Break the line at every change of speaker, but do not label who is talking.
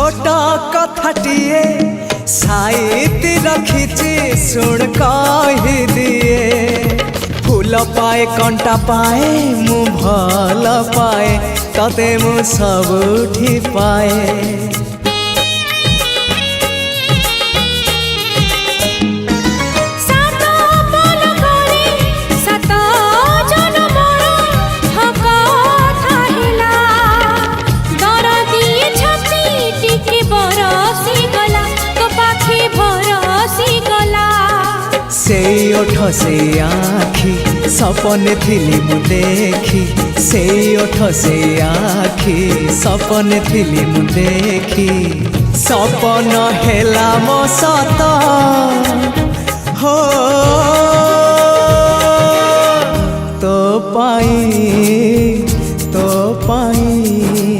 छोटा कथाटिए साइती रखिछि सुन कहि दिए फूल पाए कंटा पाए मु भल पाए तते मु सबुठी पाए से ओठ से आखि सपने थिली मु देखी से ओठ से आखि सपने थिली मु देखी सपन हेला मो सत हो तो पाई